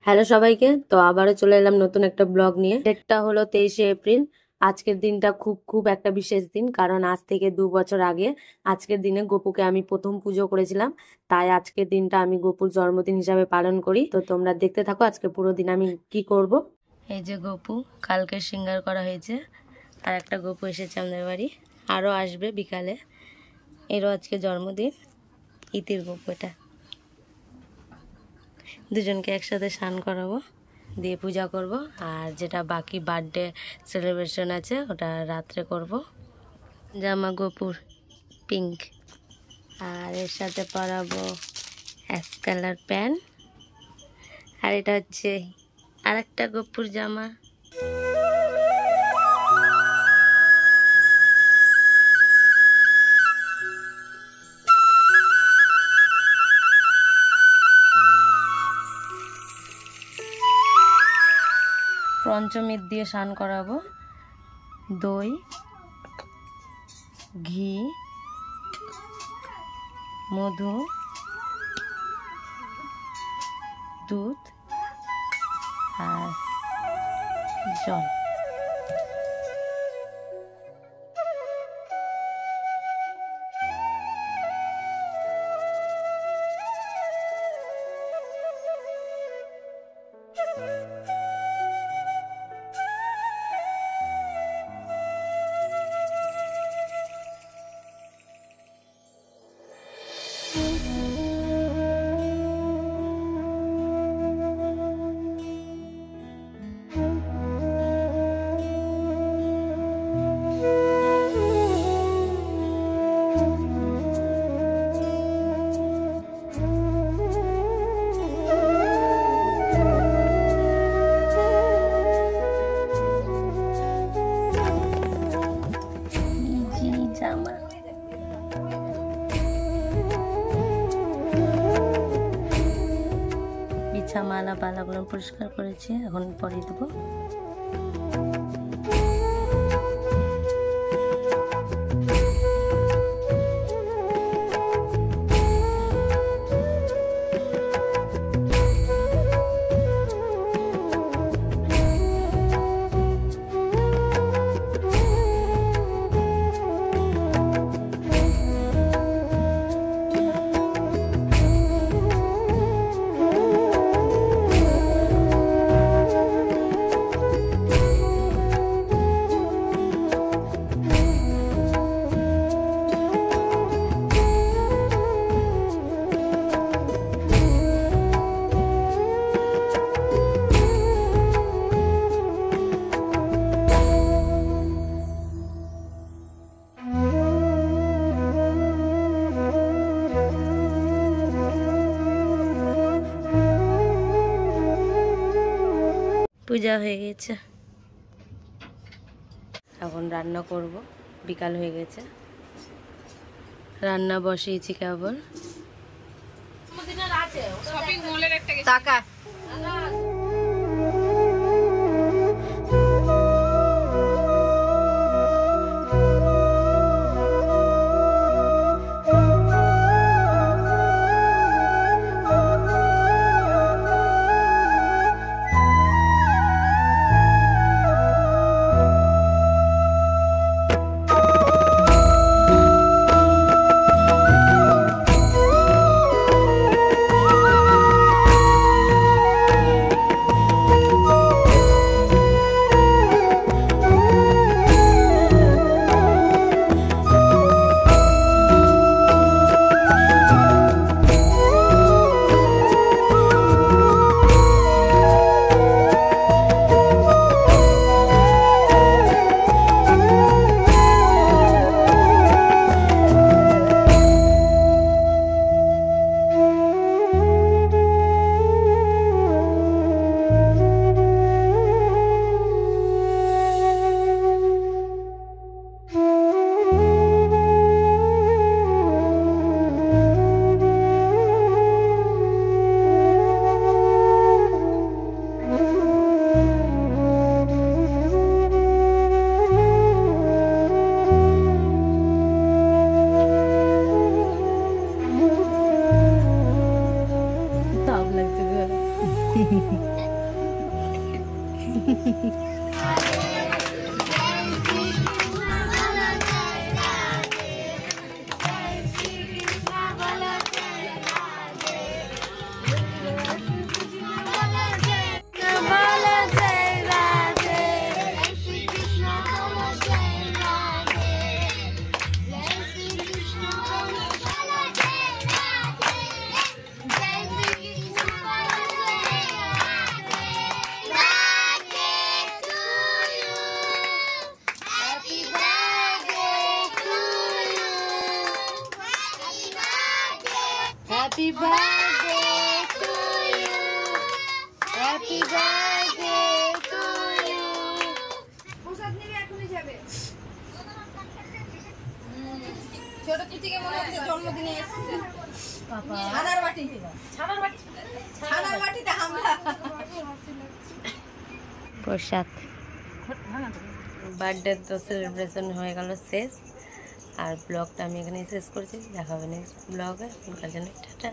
Hello সবাইকে, তো আবারও চলে এলাম নতুন একটা ব্লগ নিয়ে। ডেটটা হলো 23শে এপ্রিল। আজকের দিনটা খুব খুব একটা বিশেষ দিন, কারণ আজ থেকে 2 বছর আগে আজকের দিনে গপুকে আমি প্রথম পুজো করেছিলাম। তাই আজকের দিনটা আমি গপুর জন্মদিন হিসাবে পালন করি। তো তোমরা দেখতে থাকো আজকে পুরো দিন আমি কি করব। এই যে গপু কালকে সিঙ্গার করা হয়েছে, আর একটা গপু এসেছে আমাদের বাড়ি, আরও আসবে বিকালে। এরও আজকে জন্মদিন, ইতির গপু এটা। দুজনকে একসাথে স্নান করাবো, দিয়ে পূজা করব, আর যেটা বাকি বার্থডে সেলিব্রেশন আছে ওটা রাত্রে করব। জামা গপুর পিঙ্ক, আর এর সাথে পরাবো অ্যাশ কালার প্যান্ট, আর এটা হচ্ছে আরেকটা গপুর জামা। পঞ্চমীর দিয়ে স্নান করাবো, দই, ঘি, মধু, দুধ আর জল। মালা পালাগুলো পরিষ্কার করেছি, এখন পরিয়ে দেবো। পূজা হয়ে গেছে, এখন রান্না করব। বিকাল হয়ে গেছে, রান্না বসিয়েছি কেবল। টাকা happy birthday to you, happy birthday to you. প্রসাদ নেবে এখনই যাবে। ছোট কুচিকে মনে হচ্ছে জন্মদিনে এসেছে। ছানার বাটি, ছানার বাটিতে হামলা। প্রসাদ বার্থডে তো সেলিব্রেশন হয়ে গেল শেষ, আর ব্লগটা আমি এখানেই শেষ করছি। দেখা হবে নেক্সট ব্লগে। এখনকার জন্য টাটা।